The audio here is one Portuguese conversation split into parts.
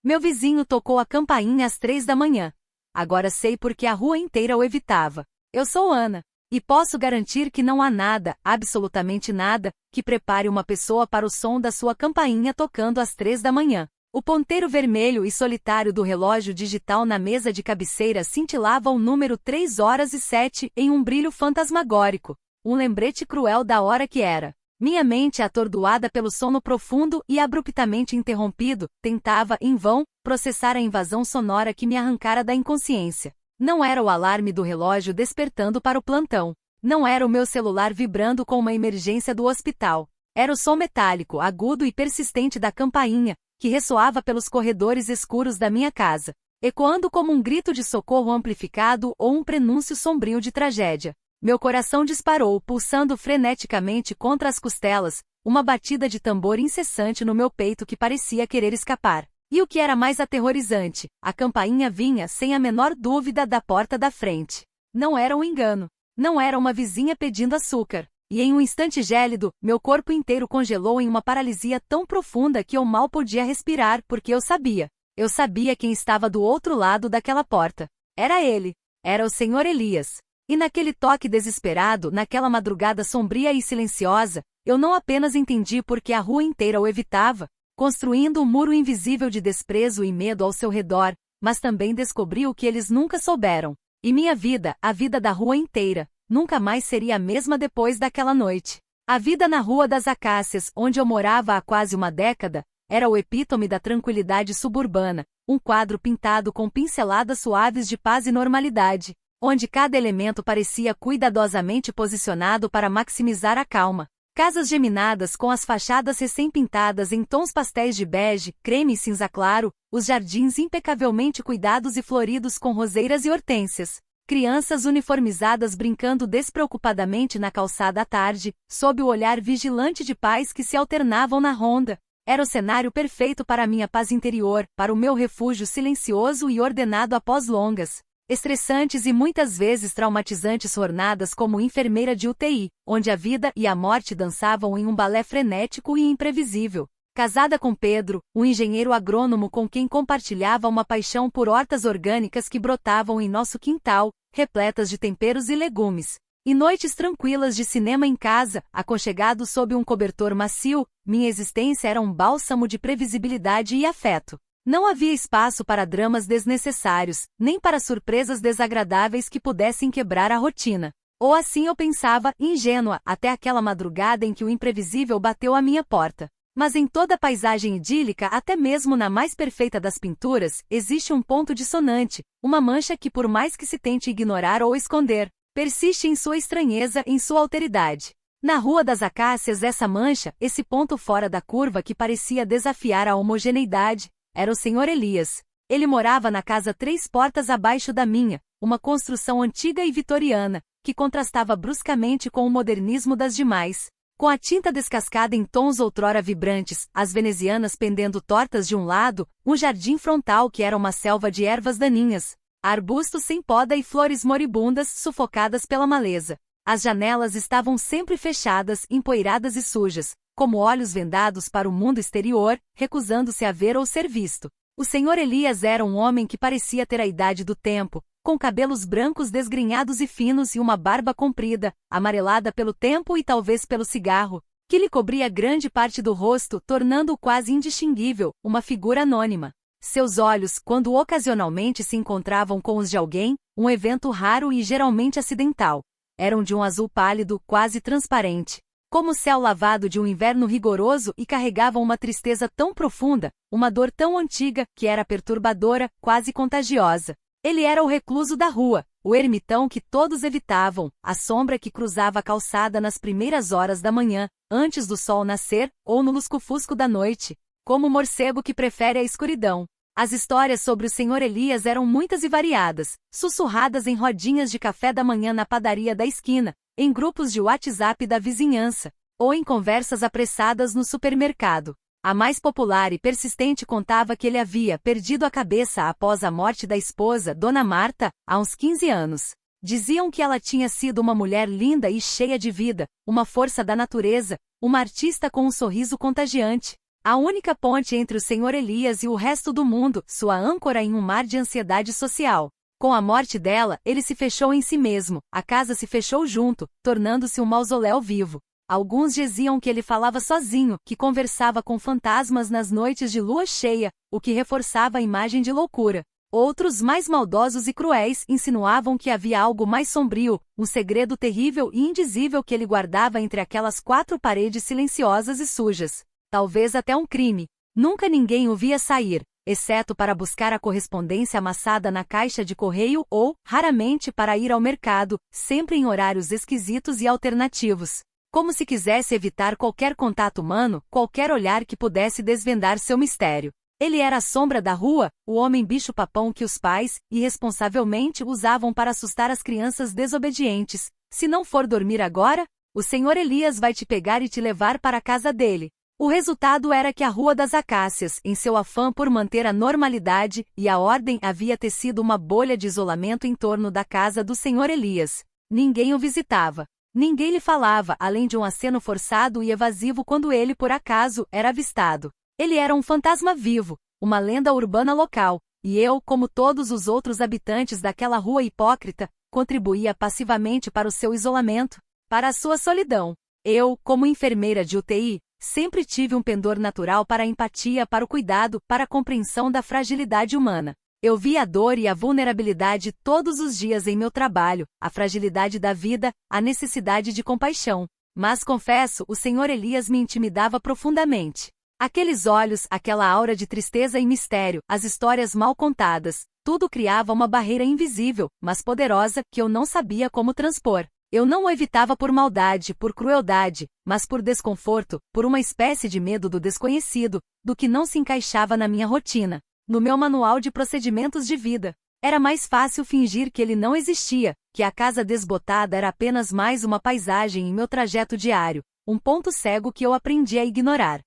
Meu vizinho tocou a campainha às 3 da manhã. Agora sei porque a rua inteira o evitava. Eu sou Ana. E posso garantir que não há nada, absolutamente nada, que prepare uma pessoa para o som da sua campainha tocando às 3 da manhã. O ponteiro vermelho e solitário do relógio digital na mesa de cabeceira cintilava o número 3 horas e 7 em um brilho fantasmagórico. Um lembrete cruel da hora que era. Minha mente, atordoada pelo sono profundo e abruptamente interrompido, tentava, em vão, processar a invasão sonora que me arrancara da inconsciência. Não era o alarme do relógio despertando para o plantão. Não era o meu celular vibrando com uma emergência do hospital. Era o som metálico, agudo e persistente da campainha, que ressoava pelos corredores escuros da minha casa, ecoando como um grito de socorro amplificado ou um prenúncio sombrio de tragédia. Meu coração disparou, pulsando freneticamente contra as costelas, uma batida de tambor incessante no meu peito que parecia querer escapar. E o que era mais aterrorizante, a campainha vinha, sem a menor dúvida, da porta da frente. Não era um engano. Não era uma vizinha pedindo açúcar. E em um instante gélido, meu corpo inteiro congelou em uma paralisia tão profunda que eu mal podia respirar porque eu sabia. Eu sabia quem estava do outro lado daquela porta. Era ele. Era o Senhor Elias. E naquele toque desesperado, naquela madrugada sombria e silenciosa, eu não apenas entendi porque a rua inteira o evitava, construindo um muro invisível de desprezo e medo ao seu redor, mas também descobri o que eles nunca souberam. E minha vida, a vida da rua inteira, nunca mais seria a mesma depois daquela noite. A vida na Rua das Acácias, onde eu morava há quase uma década, era o epítome da tranquilidade suburbana, um quadro pintado com pinceladas suaves de paz e normalidade, onde cada elemento parecia cuidadosamente posicionado para maximizar a calma. Casas geminadas com as fachadas recém-pintadas em tons pastéis de bege, creme e cinza claro, os jardins impecavelmente cuidados e floridos com roseiras e hortênsias. Crianças uniformizadas brincando despreocupadamente na calçada à tarde, sob o olhar vigilante de pais que se alternavam na ronda. Era o cenário perfeito para a minha paz interior, para o meu refúgio silencioso e ordenado após longas, estressantes e muitas vezes traumatizantes jornadas como enfermeira de UTI, onde a vida e a morte dançavam em um balé frenético e imprevisível. Casada com Pedro, um engenheiro agrônomo com quem compartilhava uma paixão por hortas orgânicas que brotavam em nosso quintal, repletas de temperos e legumes. E noites tranquilas de cinema em casa, aconchegados sob um cobertor macio, minha existência era um bálsamo de previsibilidade e afeto. Não havia espaço para dramas desnecessários, nem para surpresas desagradáveis que pudessem quebrar a rotina. Ou assim eu pensava, ingênua, até aquela madrugada em que o imprevisível bateu à minha porta. Mas em toda paisagem idílica, até mesmo na mais perfeita das pinturas, existe um ponto dissonante, uma mancha que por mais que se tente ignorar ou esconder, persiste em sua estranheza, em sua alteridade. Na Rua das Acácias essa mancha, esse ponto fora da curva que parecia desafiar a homogeneidade, era o Senhor Elias. Ele morava na casa 3 portas abaixo da minha, uma construção antiga e vitoriana, que contrastava bruscamente com o modernismo das demais. Com a tinta descascada em tons outrora vibrantes, as venezianas pendendo tortas de um lado, um jardim frontal que era uma selva de ervas daninhas, arbustos sem poda e flores moribundas sufocadas pela maleza. As janelas estavam sempre fechadas, empoeiradas e sujas, como olhos vendados para o mundo exterior, recusando-se a ver ou ser visto. O Senhor Elias era um homem que parecia ter a idade do tempo, com cabelos brancos desgrenhados e finos e uma barba comprida, amarelada pelo tempo e talvez pelo cigarro, que lhe cobria grande parte do rosto, tornando-o quase indistinguível, uma figura anônima. Seus olhos, quando ocasionalmente se encontravam com os de alguém, um evento raro e geralmente acidental, eram de um azul pálido, quase transparente, como o céu lavado de um inverno rigoroso e carregavam uma tristeza tão profunda, uma dor tão antiga, que era perturbadora, quase contagiosa. Ele era o recluso da rua, o ermitão que todos evitavam, a sombra que cruzava a calçada nas primeiras horas da manhã, antes do sol nascer, ou no lusco-fusco da noite, como o morcego que prefere a escuridão. As histórias sobre o Senhor Elias eram muitas e variadas, sussurradas em rodinhas de café da manhã na padaria da esquina, em grupos de WhatsApp da vizinhança, ou em conversas apressadas no supermercado. A mais popular e persistente contava que ele havia perdido a cabeça após a morte da esposa, Dona Marta, há uns 15 anos. Diziam que ela tinha sido uma mulher linda e cheia de vida, uma força da natureza, uma artista com um sorriso contagiante. A única ponte entre o Sr. Elias e o resto do mundo, sua âncora em um mar de ansiedade social. Com a morte dela, ele se fechou em si mesmo, a casa se fechou junto, tornando-se um mausoléu vivo. Alguns diziam que ele falava sozinho, que conversava com fantasmas nas noites de lua cheia, o que reforçava a imagem de loucura. Outros, mais maldosos e cruéis, insinuavam que havia algo mais sombrio, um segredo terrível e indizível que ele guardava entre aquelas 4 paredes silenciosas e sujas. Talvez até um crime. Nunca ninguém o via sair, exceto para buscar a correspondência amassada na caixa de correio ou, raramente, para ir ao mercado, sempre em horários esquisitos e alternativos. Como se quisesse evitar qualquer contato humano, qualquer olhar que pudesse desvendar seu mistério. Ele era a sombra da rua, o homem bicho-papão que os pais, irresponsavelmente, usavam para assustar as crianças desobedientes. Se não for dormir agora, o Sr. Elias vai te pegar e te levar para a casa dele. O resultado era que a Rua das Acácias, em seu afã por manter a normalidade e a ordem, havia tecido uma bolha de isolamento em torno da casa do Sr. Elias. Ninguém o visitava. Ninguém lhe falava, além de um aceno forçado e evasivo quando ele, por acaso, era avistado. Ele era um fantasma vivo, uma lenda urbana local, e eu, como todos os outros habitantes daquela rua hipócrita, contribuía passivamente para o seu isolamento, para a sua solidão. Eu, como enfermeira de UTI, sempre tive um pendor natural para a empatia, para o cuidado, para a compreensão da fragilidade humana. Eu vi a dor e a vulnerabilidade todos os dias em meu trabalho, a fragilidade da vida, a necessidade de compaixão. Mas confesso, o Sr. Elias me intimidava profundamente. Aqueles olhos, aquela aura de tristeza e mistério, as histórias mal contadas, tudo criava uma barreira invisível, mas poderosa, que eu não sabia como transpor. Eu não o evitava por maldade, por crueldade, mas por desconforto, por uma espécie de medo do desconhecido, do que não se encaixava na minha rotina, no meu manual de procedimentos de vida. Era mais fácil fingir que ele não existia, que a casa desbotada era apenas mais uma paisagem em meu trajeto diário, um ponto cego que eu aprendi a ignorar.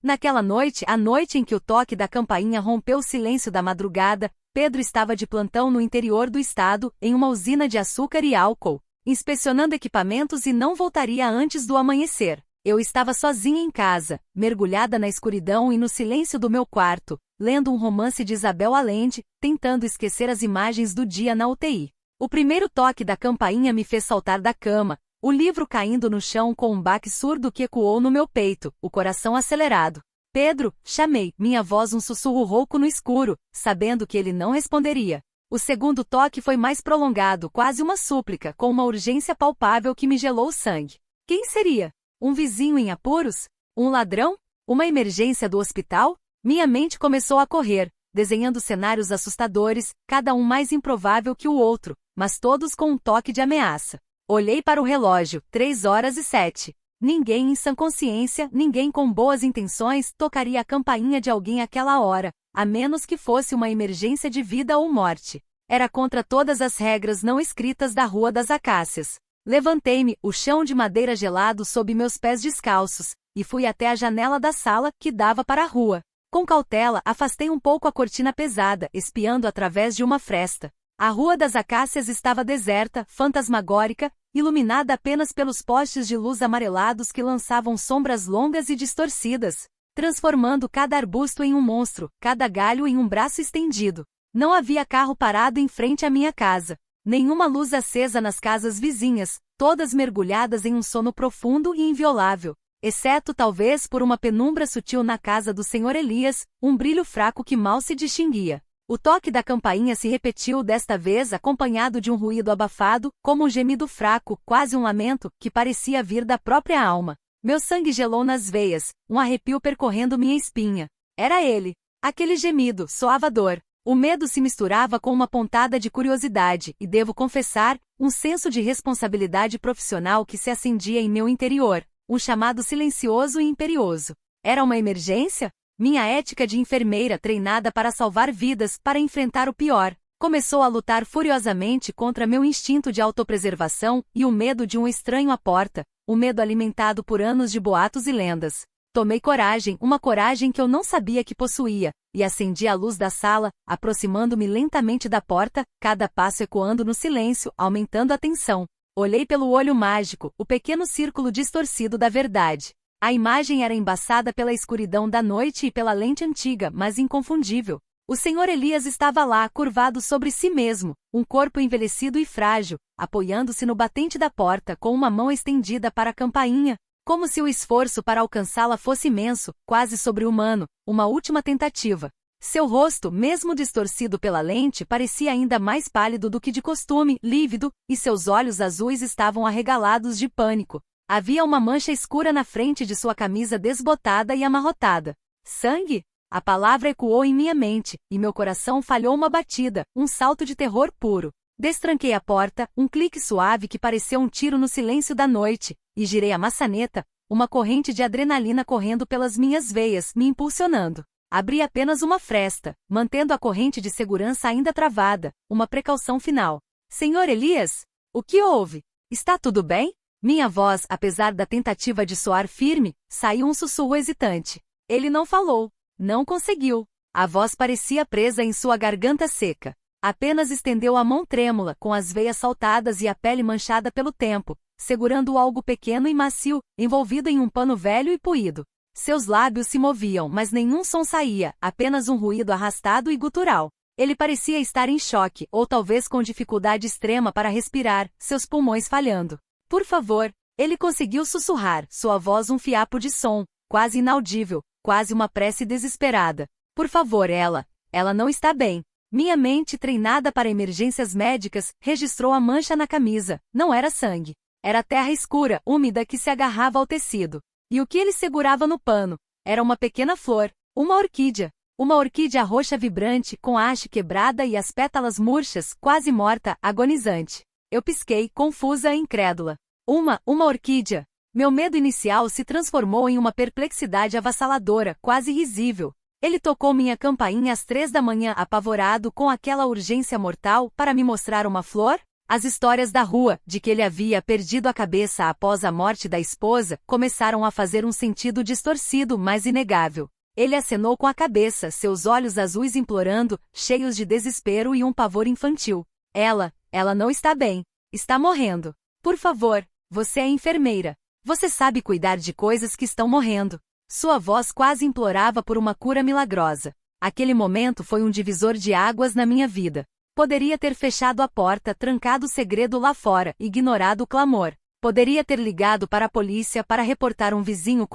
Naquela noite, a noite em que o toque da campainha rompeu o silêncio da madrugada, Pedro estava de plantão no interior do estado, em uma usina de açúcar e álcool, inspecionando equipamentos e não voltaria antes do amanhecer. Eu estava sozinha em casa, mergulhada na escuridão e no silêncio do meu quarto, lendo um romance de Isabel Allende, tentando esquecer as imagens do dia na UTI. O primeiro toque da campainha me fez saltar da cama, o livro caindo no chão com um baque surdo que ecoou no meu peito, o coração acelerado. Pedro, chamei, minha voz um sussurro rouco no escuro, sabendo que ele não responderia. O segundo toque foi mais prolongado, quase uma súplica, com uma urgência palpável que me gelou o sangue. Quem seria? Um vizinho em apuros? Um ladrão? Uma emergência do hospital? Minha mente começou a correr, desenhando cenários assustadores, cada um mais improvável que o outro, mas todos com um toque de ameaça. Olhei para o relógio, 3h07. Ninguém em sã consciência, ninguém com boas intenções, tocaria a campainha de alguém àquela hora, a menos que fosse uma emergência de vida ou morte. Era contra todas as regras não escritas da Rua das Acácias. Levantei-me, o chão de madeira gelado sob meus pés descalços, e fui até a janela da sala, que dava para a rua. Com cautela, afastei um pouco a cortina pesada, espiando através de uma fresta. A Rua das Acácias estava deserta, fantasmagórica, iluminada apenas pelos postes de luz amarelados que lançavam sombras longas e distorcidas, transformando cada arbusto em um monstro, cada galho em um braço estendido. Não havia carro parado em frente à minha casa, nenhuma luz acesa nas casas vizinhas, todas mergulhadas em um sono profundo e inviolável, exceto talvez por uma penumbra sutil na casa do Sr. Elias, um brilho fraco que mal se distinguia. O toque da campainha se repetiu desta vez acompanhado de um ruído abafado, como um gemido fraco, quase um lamento, que parecia vir da própria alma. Meu sangue gelou nas veias, um arrepio percorrendo minha espinha. Era ele. Aquele gemido soava dor. O medo se misturava com uma pontada de curiosidade e, devo confessar, um senso de responsabilidade profissional que se acendia em meu interior, um chamado silencioso e imperioso. Era uma emergência? Minha ética de enfermeira treinada para salvar vidas, para enfrentar o pior, começou a lutar furiosamente contra meu instinto de autopreservação e o medo de um estranho à porta, o medo alimentado por anos de boatos e lendas. Tomei coragem, uma coragem que eu não sabia que possuía, e acendi a luz da sala, aproximando-me lentamente da porta, cada passo ecoando no silêncio, aumentando a tensão. Olhei pelo olho mágico, o pequeno círculo distorcido da verdade. A imagem era embaçada pela escuridão da noite e pela lente antiga, mas inconfundível. O Sr. Elias estava lá, curvado sobre si mesmo, um corpo envelhecido e frágil, apoiando-se no batente da porta com uma mão estendida para a campainha, como se o esforço para alcançá-la fosse imenso, quase sobre-humano, uma última tentativa. Seu rosto, mesmo distorcido pela lente, parecia ainda mais pálido do que de costume, lívido, e seus olhos azuis estavam arregalados de pânico. Havia uma mancha escura na frente de sua camisa desbotada e amarrotada. Sangue? A palavra ecoou em minha mente, e meu coração falhou uma batida, um salto de terror puro. Destranquei a porta, um clique suave que pareceu um tiro no silêncio da noite, e girei a maçaneta, uma corrente de adrenalina correndo pelas minhas veias, me impulsionando. Abri apenas uma fresta, mantendo a corrente de segurança ainda travada, uma precaução final. Senhor Elias? O que houve? Está tudo bem? Minha voz, apesar da tentativa de soar firme, saiu um sussurro hesitante. Ele não falou. Não conseguiu. A voz parecia presa em sua garganta seca. Apenas estendeu a mão trêmula, com as veias saltadas e a pele manchada pelo tempo, segurando algo pequeno e macio, envolvido em um pano velho e poído. Seus lábios se moviam, mas nenhum som saía, apenas um ruído arrastado e gutural. Ele parecia estar em choque, ou talvez com dificuldade extrema para respirar, seus pulmões falhando. Por favor, ele conseguiu sussurrar, sua voz um fiapo de som, quase inaudível, quase uma prece desesperada. Por favor, ela não está bem. Minha mente, treinada para emergências médicas, registrou a mancha na camisa. Não era sangue. Era terra escura, úmida que se agarrava ao tecido. E o que ele segurava no pano? Era uma pequena flor, uma orquídea. Uma orquídea roxa vibrante, com a haste quebrada e as pétalas murchas, quase morta, agonizante. Eu pisquei, confusa e incrédula. Uma orquídea. Meu medo inicial se transformou em uma perplexidade avassaladora, quase risível. Ele tocou minha campainha às 3 da manhã, apavorado com aquela urgência mortal, para me mostrar uma flor? As histórias da rua, de que ele havia perdido a cabeça após a morte da esposa, começaram a fazer um sentido distorcido, mas inegável. Ele acenou com a cabeça, seus olhos azuis implorando, cheios de desespero e um pavor infantil. Ela não está bem. Está morrendo. Por favor, você é enfermeira. Você sabe cuidar de coisas que estão morrendo. Sua voz quase implorava por uma cura milagrosa. Aquele momento foi um divisor de águas na minha vida. Poderia ter fechado a porta, trancado o segredo lá fora, ignorado o clamor. Poderia ter ligado para a polícia para reportar um vizinho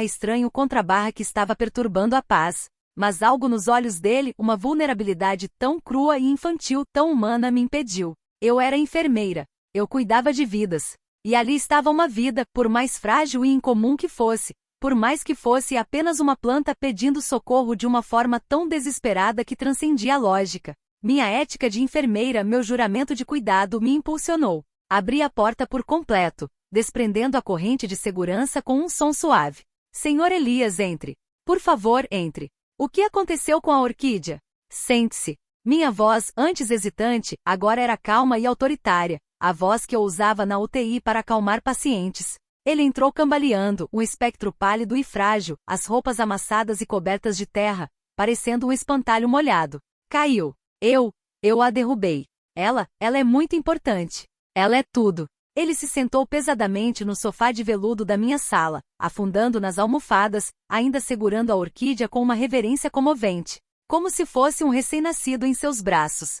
estranho que estava perturbando a paz. Mas algo nos olhos dele, uma vulnerabilidade tão crua e infantil, tão humana, me impediu. Eu era enfermeira. Eu cuidava de vidas. E ali estava uma vida, por mais frágil e incomum que fosse, por mais que fosse apenas uma planta pedindo socorro de uma forma tão desesperada que transcendia a lógica. Minha ética de enfermeira, meu juramento de cuidado me impulsionou. Abri a porta por completo, desprendendo a corrente de segurança com um som suave. Senhor Elias, entre. Por favor, entre. O que aconteceu com a orquídea? Sente-se. Minha voz, antes hesitante, agora era calma e autoritária. A voz que eu usava na UTI para acalmar pacientes. Ele entrou cambaleando, um espectro pálido e frágil, as roupas amassadas e cobertas de terra, parecendo um espantalho molhado. Caiu. Eu a derrubei. Ela é muito importante. Ela é tudo. Ele se sentou pesadamente no sofá de veludo da minha sala, afundando nas almofadas, ainda segurando a orquídea com uma reverência comovente, como se fosse um recém-nascido em seus braços.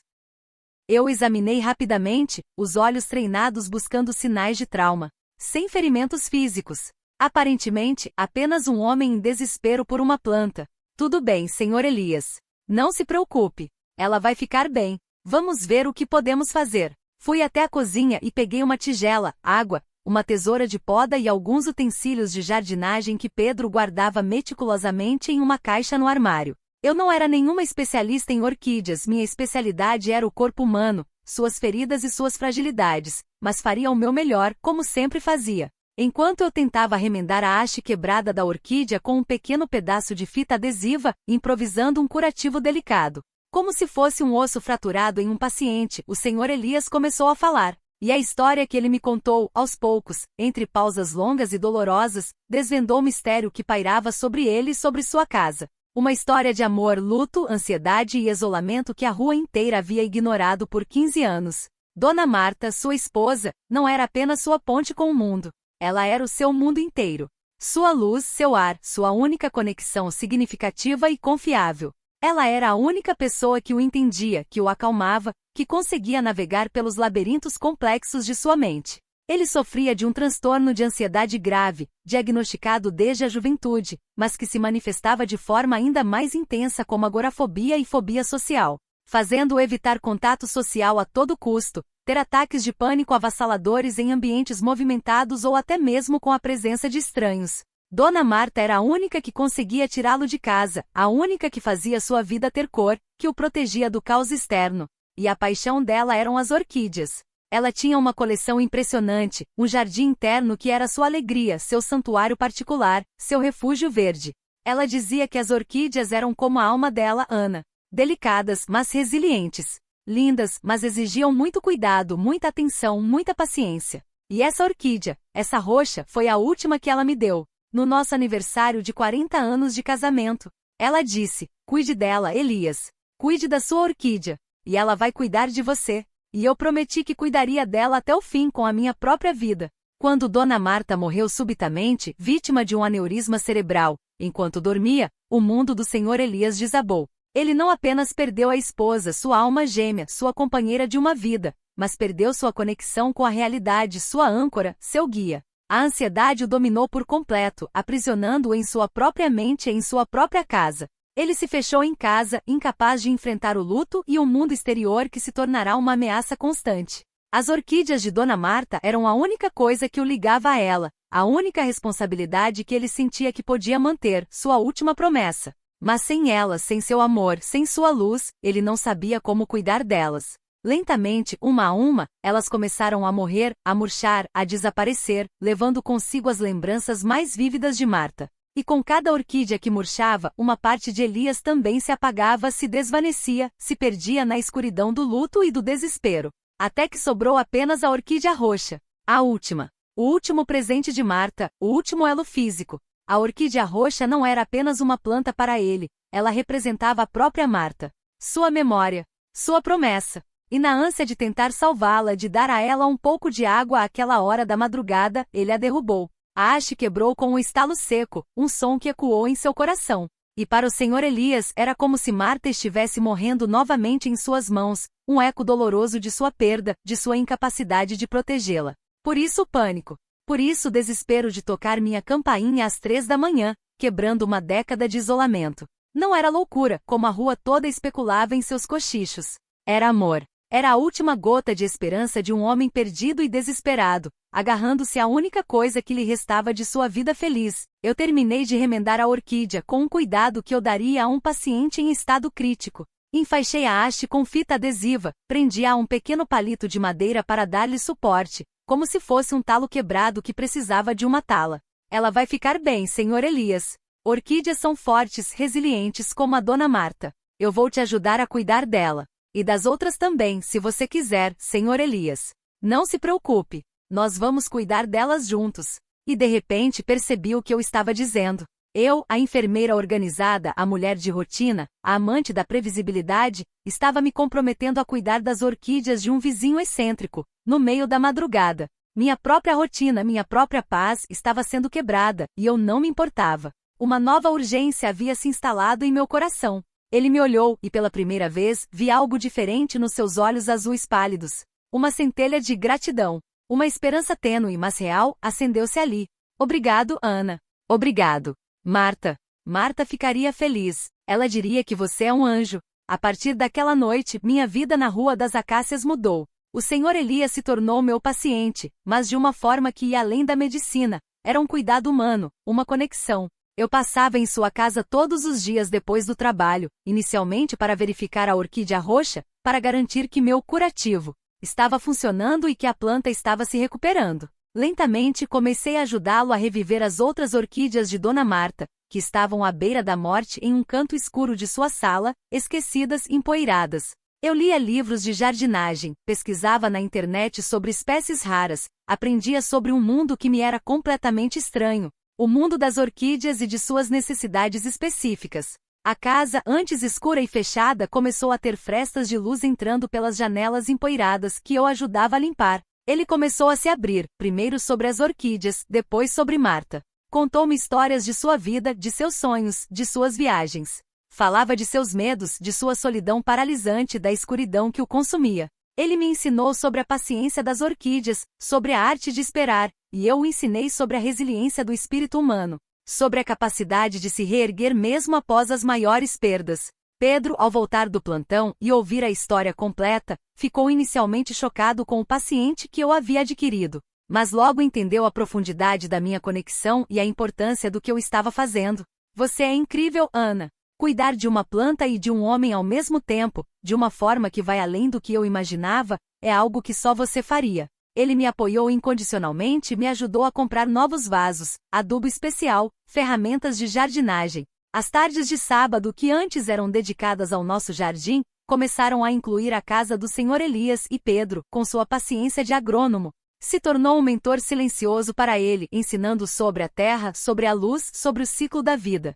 Eu examinei rapidamente, os olhos treinados buscando sinais de trauma. Sem ferimentos físicos. Aparentemente, apenas um homem em desespero por uma planta. Tudo bem, Sr. Elias. Não se preocupe. Ela vai ficar bem. Vamos ver o que podemos fazer. Fui até a cozinha e peguei uma tigela, água, uma tesoura de poda e alguns utensílios de jardinagem que Pedro guardava meticulosamente em uma caixa no armário. Eu não era nenhuma especialista em orquídeas, minha especialidade era o corpo humano, suas feridas e suas fragilidades, mas faria o meu melhor, como sempre fazia. Enquanto eu tentava remendar a haste quebrada da orquídea com um pequeno pedaço de fita adesiva, improvisando um curativo delicado. Como se fosse um osso fraturado em um paciente, o Sr. Elias começou a falar. E a história que ele me contou, aos poucos, entre pausas longas e dolorosas, desvendou o mistério que pairava sobre ele e sobre sua casa. Uma história de amor, luto, ansiedade e isolamento que a rua inteira havia ignorado por 15 anos. Dona Marta, sua esposa, não era apenas sua ponte com o mundo. Ela era o seu mundo inteiro. Sua luz, seu ar, sua única conexão significativa e confiável. Ela era a única pessoa que o entendia, que o acalmava, que conseguia navegar pelos labirintos complexos de sua mente. Ele sofria de um transtorno de ansiedade grave, diagnosticado desde a juventude, mas que se manifestava de forma ainda mais intensa como agorafobia e fobia social, fazendo-o evitar contato social a todo custo, ter ataques de pânico avassaladores em ambientes movimentados ou até mesmo com a presença de estranhos. Dona Marta era a única que conseguia tirá-lo de casa, a única que fazia sua vida ter cor, que o protegia do caos externo. E a paixão dela eram as orquídeas. Ela tinha uma coleção impressionante, um jardim interno que era sua alegria, seu santuário particular, seu refúgio verde. Ela dizia que as orquídeas eram como a alma dela, Ana. Delicadas, mas resilientes. Lindas, mas exigiam muito cuidado, muita atenção, muita paciência. E essa orquídea, essa roxa, foi a última que ela me deu. No nosso aniversário de 40 anos de casamento. Ela disse, cuide dela, Elias. Cuide da sua orquídea. E ela vai cuidar de você. E eu prometi que cuidaria dela até o fim com a minha própria vida. Quando Dona Marta morreu subitamente, vítima de um aneurisma cerebral, enquanto dormia, o mundo do Senhor Elias desabou. Ele não apenas perdeu a esposa, sua alma gêmea, sua companheira de uma vida, mas perdeu sua conexão com a realidade, sua âncora, seu guia. A ansiedade o dominou por completo, aprisionando-o em sua própria mente e em sua própria casa. Ele se fechou em casa, incapaz de enfrentar o luto e o mundo exterior que se tornará uma ameaça constante. As orquídeas de Dona Marta eram a única coisa que o ligava a ela, a única responsabilidade que ele sentia que podia manter, sua última promessa. Mas sem elas, sem seu amor, sem sua luz, ele não sabia como cuidar delas. Lentamente, uma a uma, elas começaram a morrer, a murchar, a desaparecer, levando consigo as lembranças mais vívidas de Marta. E com cada orquídea que murchava, uma parte de Elias também se apagava, se desvanecia, se perdia na escuridão do luto e do desespero. Até que sobrou apenas a orquídea roxa. A última. O último presente de Marta, o último elo físico. A orquídea roxa não era apenas uma planta para ele, ela representava a própria Marta. Sua memória. Sua promessa. E na ânsia de tentar salvá-la, de dar a ela um pouco de água àquela hora da madrugada, ele a derrubou. A haste quebrou com um estalo seco, um som que ecoou em seu coração. E para o Senhor Elias era como se Marta estivesse morrendo novamente em suas mãos, um eco doloroso de sua perda, de sua incapacidade de protegê-la. Por isso o pânico. Por isso o desespero de tocar minha campainha às 3 da manhã, quebrando uma década de isolamento. Não era loucura, como a rua toda especulava em seus cochichos. Era amor. Era a última gota de esperança de um homem perdido e desesperado, agarrando-se à única coisa que lhe restava de sua vida feliz. Eu terminei de remendar a orquídea com um cuidado que eu daria a um paciente em estado crítico. Enfaixei a haste com fita adesiva, prendi-a a um pequeno palito de madeira para dar-lhe suporte, como se fosse um talo quebrado que precisava de uma tala. Ela vai ficar bem, Senhor Elias. Orquídeas são fortes, resilientes como a Dona Marta. Eu vou te ajudar a cuidar dela. E das outras também, se você quiser, Senhor Elias. Não se preocupe. Nós vamos cuidar delas juntos. E de repente percebi o que eu estava dizendo. Eu, a enfermeira organizada, a mulher de rotina, a amante da previsibilidade, estava me comprometendo a cuidar das orquídeas de um vizinho excêntrico, no meio da madrugada. Minha própria rotina, minha própria paz estava sendo quebrada, e eu não me importava. Uma nova urgência havia se instalado em meu coração. Ele me olhou, e pela primeira vez, vi algo diferente nos seus olhos azuis pálidos. Uma centelha de gratidão. Uma esperança tênue, mas real, acendeu-se ali. Obrigado, Ana. Obrigado. Marta. Marta ficaria feliz. Ela diria que você é um anjo. A partir daquela noite, minha vida na Rua das Acácias mudou. O Senhor Elias se tornou meu paciente, mas de uma forma que ia além da medicina. Era um cuidado humano, uma conexão. Eu passava em sua casa todos os dias depois do trabalho, inicialmente para verificar a orquídea roxa, para garantir que meu curativo estava funcionando e que a planta estava se recuperando. Lentamente comecei a ajudá-lo a reviver as outras orquídeas de Dona Marta, que estavam à beira da morte em um canto escuro de sua sala, esquecidas, empoeiradas. Eu lia livros de jardinagem, pesquisava na internet sobre espécies raras, aprendia sobre um mundo que me era completamente estranho. O mundo das orquídeas e de suas necessidades específicas. A casa, antes escura e fechada, começou a ter frestas de luz entrando pelas janelas empoeiradas que eu ajudava a limpar. Ele começou a se abrir, primeiro sobre as orquídeas, depois sobre Marta. Contou-me histórias de sua vida, de seus sonhos, de suas viagens. Falava de seus medos, de sua solidão paralisante, da escuridão que o consumia. Ele me ensinou sobre a paciência das orquídeas, sobre a arte de esperar, e eu o ensinei sobre a resiliência do espírito humano, sobre a capacidade de se reerguer mesmo após as maiores perdas. Pedro, ao voltar do plantão e ouvir a história completa, ficou inicialmente chocado com o paciente que eu havia adquirido, mas logo entendeu a profundidade da minha conexão e a importância do que eu estava fazendo. Você é incrível, Ana. Cuidar de uma planta e de um homem ao mesmo tempo, de uma forma que vai além do que eu imaginava, é algo que só você faria. Ele me apoiou incondicionalmente e me ajudou a comprar novos vasos, adubo especial, ferramentas de jardinagem. As tardes de sábado, que antes eram dedicadas ao nosso jardim, começaram a incluir a casa do Sr. Elias, e Pedro, com sua paciência de agrônomo, se tornou um mentor silencioso para ele, ensinando sobre a terra, sobre a luz, sobre o ciclo da vida.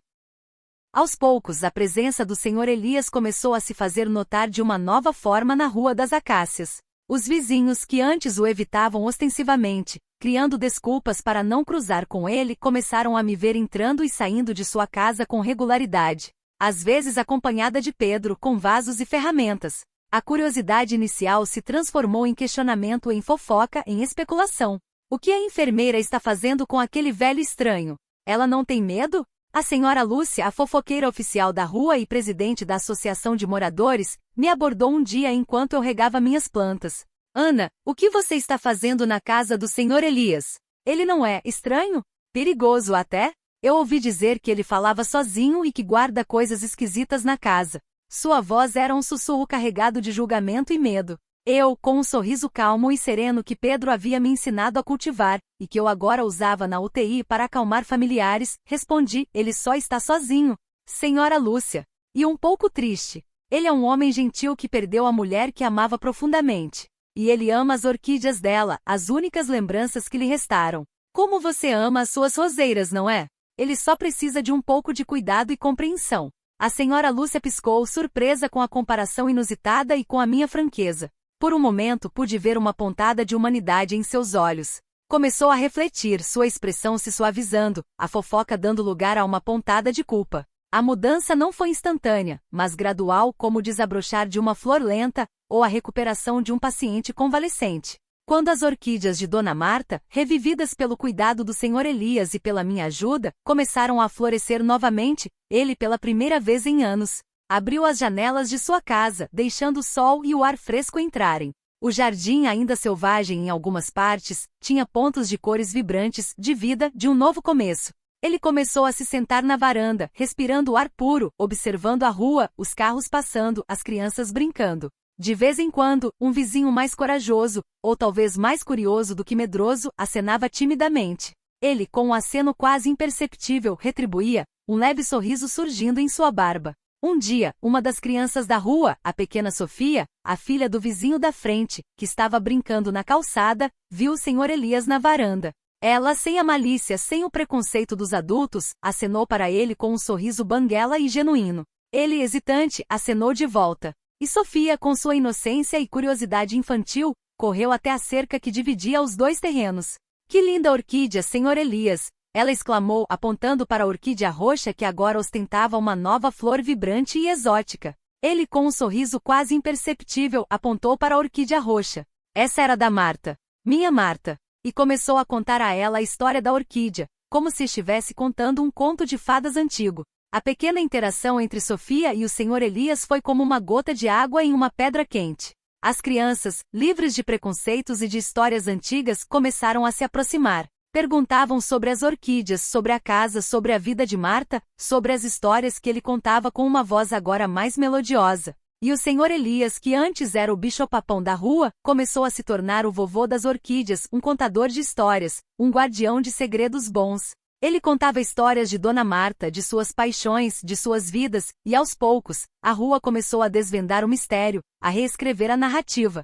Aos poucos, a presença do Sr. Elias começou a se fazer notar de uma nova forma na Rua das Acácias. Os vizinhos que antes o evitavam ostensivamente, criando desculpas para não cruzar com ele, começaram a me ver entrando e saindo de sua casa com regularidade, às vezes acompanhada de Pedro com vasos e ferramentas. A curiosidade inicial se transformou em questionamento, em fofoca, em especulação. O que a enfermeira está fazendo com aquele velho estranho? Ela não tem medo? A senhora Lúcia, a fofoqueira oficial da rua e presidente da Associação de Moradores, me abordou um dia enquanto eu regava minhas plantas. Ana, o que você está fazendo na casa do Sr. Elias? Ele não é estranho? Perigoso até? Eu ouvi dizer que ele falava sozinho e que guarda coisas esquisitas na casa. Sua voz era um sussurro carregado de julgamento e medo. Eu, com um sorriso calmo e sereno que Pedro havia me ensinado a cultivar, e que eu agora usava na UTI para acalmar familiares, respondi: ele só está sozinho, senhora Lúcia. E um pouco triste. Ele é um homem gentil que perdeu a mulher que amava profundamente. E ele ama as orquídeas dela, as únicas lembranças que lhe restaram. Como você ama as suas roseiras, não é? Ele só precisa de um pouco de cuidado e compreensão. A senhora Lúcia piscou, surpresa com a comparação inusitada e com a minha franqueza. Por um momento pude ver uma pontada de humanidade em seus olhos. Começou a refletir, sua expressão se suavizando, a fofoca dando lugar a uma pontada de culpa. A mudança não foi instantânea, mas gradual, como o desabrochar de uma flor lenta, ou a recuperação de um paciente convalescente. Quando as orquídeas de Dona Marta, revividas pelo cuidado do Sr. Elias e pela minha ajuda, começaram a florescer novamente, ele, pela primeira vez em anos, abriu as janelas de sua casa, deixando o sol e o ar fresco entrarem. O jardim, ainda selvagem em algumas partes, tinha pontos de cores vibrantes, de vida, de um novo começo. Ele começou a se sentar na varanda, respirando o ar puro, observando a rua, os carros passando, as crianças brincando. De vez em quando, um vizinho mais corajoso, ou talvez mais curioso do que medroso, acenava timidamente. Ele, com um aceno quase imperceptível, retribuía, um leve sorriso surgindo em sua barba. Um dia, uma das crianças da rua, a pequena Sofia, a filha do vizinho da frente, que estava brincando na calçada, viu o Sr. Elias na varanda. Ela, sem a malícia, sem o preconceito dos adultos, acenou para ele com um sorriso banguela e genuíno. Ele, hesitante, acenou de volta. E Sofia, com sua inocência e curiosidade infantil, correu até a cerca que dividia os dois terrenos. Que linda orquídea, Sr. Elias! Ela exclamou, apontando para a orquídea roxa que agora ostentava uma nova flor vibrante e exótica. Ele, com um sorriso quase imperceptível, apontou para a orquídea roxa. Essa era da Marta. Minha Marta. E começou a contar a ela a história da orquídea, como se estivesse contando um conto de fadas antigo. A pequena interação entre Sofia e o Sr. Elias foi como uma gota de água em uma pedra quente. As crianças, livres de preconceitos e de histórias antigas, começaram a se aproximar. Perguntavam sobre as orquídeas, sobre a casa, sobre a vida de Marta, sobre as histórias que ele contava com uma voz agora mais melodiosa. E o Sr. Elias, que antes era o bicho-papão da rua, começou a se tornar o vovô das orquídeas, um contador de histórias, um guardião de segredos bons. Ele contava histórias de Dona Marta, de suas paixões, de suas vidas, e aos poucos, a rua começou a desvendar o mistério, a reescrever a narrativa.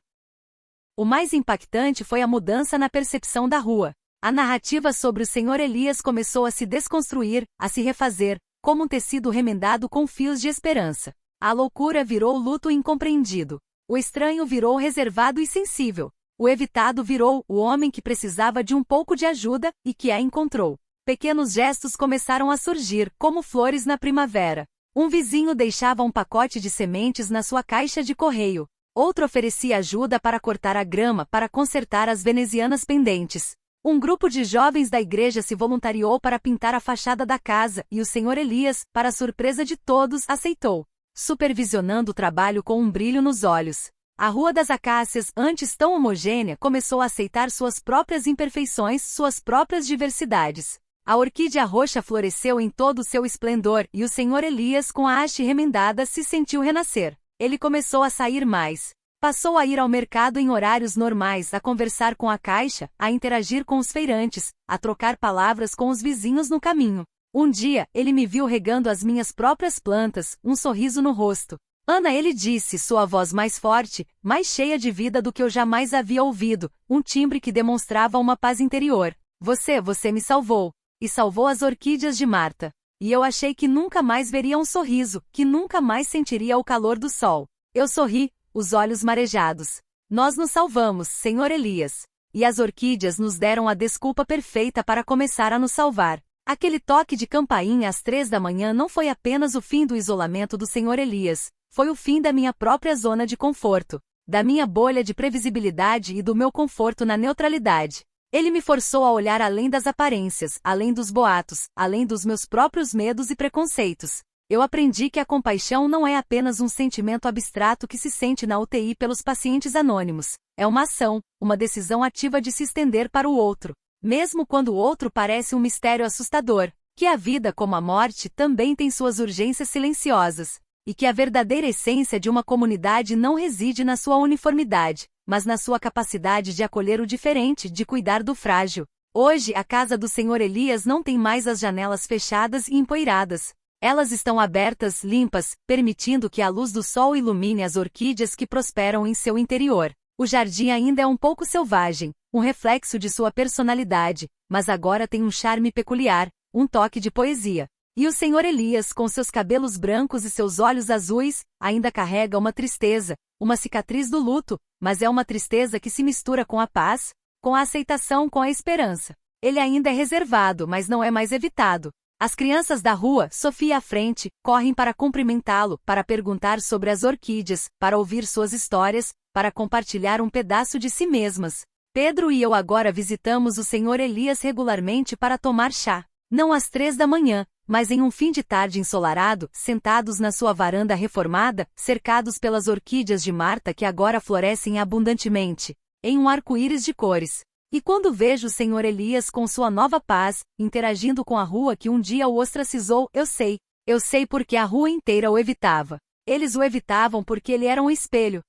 O mais impactante foi a mudança na percepção da rua. A narrativa sobre o Sr. Elias começou a se desconstruir, a se refazer, como um tecido remendado com fios de esperança. A loucura virou luto incompreendido. O estranho virou reservado e sensível. O evitado virou o homem que precisava de um pouco de ajuda e que a encontrou. Pequenos gestos começaram a surgir, como flores na primavera. Um vizinho deixava um pacote de sementes na sua caixa de correio. Outro oferecia ajuda para cortar a grama para consertar as venezianas pendentes. Um grupo de jovens da igreja se voluntariou para pintar a fachada da casa e o Sr. Elias, para surpresa de todos, aceitou, supervisionando o trabalho com um brilho nos olhos. A Rua das Acácias, antes tão homogênea, começou a aceitar suas próprias imperfeições, suas próprias diversidades. A orquídea roxa floresceu em todo o seu esplendor e o Sr. Elias, com a haste remendada, se sentiu renascer. Ele começou a sair mais. Passou a ir ao mercado em horários normais, a conversar com a caixa, a interagir com os feirantes, a trocar palavras com os vizinhos no caminho. Um dia, ele me viu regando as minhas próprias plantas, um sorriso no rosto. Ana, ele disse, sua voz mais forte, mais cheia de vida do que eu jamais havia ouvido, um timbre que demonstrava uma paz interior. Você me salvou. E salvou as orquídeas de Marta. E eu achei que nunca mais veria um sorriso, que nunca mais sentiria o calor do sol. Eu sorri, os olhos marejados. Nós nos salvamos, Sr. Elias. E as orquídeas nos deram a desculpa perfeita para começar a nos salvar. Aquele toque de campainha às 3 da manhã não foi apenas o fim do isolamento do Sr. Elias, foi o fim da minha própria zona de conforto, da minha bolha de previsibilidade e do meu conforto na neutralidade. Ele me forçou a olhar além das aparências, além dos boatos, além dos meus próprios medos e preconceitos. Eu aprendi que a compaixão não é apenas um sentimento abstrato que se sente na UTI pelos pacientes anônimos. É uma ação, uma decisão ativa de se estender para o outro, mesmo quando o outro parece um mistério assustador, que a vida como a morte também tem suas urgências silenciosas, e que a verdadeira essência de uma comunidade não reside na sua uniformidade, mas na sua capacidade de acolher o diferente, de cuidar do frágil. Hoje, a casa do Sr. Elias não tem mais as janelas fechadas e empoeiradas. Elas estão abertas, limpas, permitindo que a luz do sol ilumine as orquídeas que prosperam em seu interior. O jardim ainda é um pouco selvagem, um reflexo de sua personalidade, mas agora tem um charme peculiar, um toque de poesia. E o Sr. Elias, com seus cabelos brancos e seus olhos azuis, ainda carrega uma tristeza, uma cicatriz do luto, mas é uma tristeza que se mistura com a paz, com a aceitação, com a esperança. Ele ainda é reservado, mas não é mais evitado. As crianças da rua, Sofia à frente, correm para cumprimentá-lo, para perguntar sobre as orquídeas, para ouvir suas histórias, para compartilhar um pedaço de si mesmas. Pedro e eu agora visitamos o Sr. Elias regularmente para tomar chá. Não às 3 da manhã, mas em um fim de tarde ensolarado, sentados na sua varanda reformada, cercados pelas orquídeas de Marta que agora florescem abundantemente, em um arco-íris de cores. E quando vejo o Sr. Elias com sua nova paz, interagindo com a rua que um dia o ostracizou, eu sei porque a rua inteira o evitava. Eles o evitavam porque ele era um espelho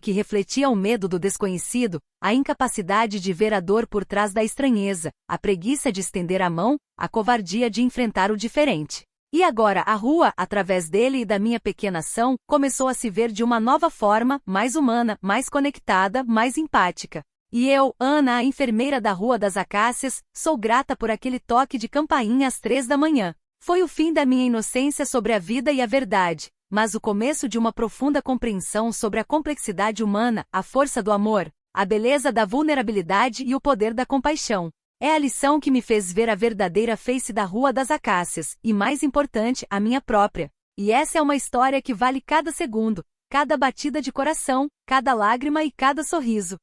que refletia o medo do desconhecido, a incapacidade de ver a dor por trás da estranheza, a preguiça de estender a mão, a covardia de enfrentar o diferente. E agora a rua, através dele e da minha pequena ação, começou a se ver de uma nova forma, mais humana, mais conectada, mais empática. E eu, Ana, a enfermeira da Rua das Acácias, sou grata por aquele toque de campainha às 3 da manhã. Foi o fim da minha inocência sobre a vida e a verdade, mas o começo de uma profunda compreensão sobre a complexidade humana, a força do amor, a beleza da vulnerabilidade e o poder da compaixão. É a lição que me fez ver a verdadeira face da Rua das Acácias, e mais importante, a minha própria. E essa é uma história que vale cada segundo, cada batida de coração, cada lágrima e cada sorriso.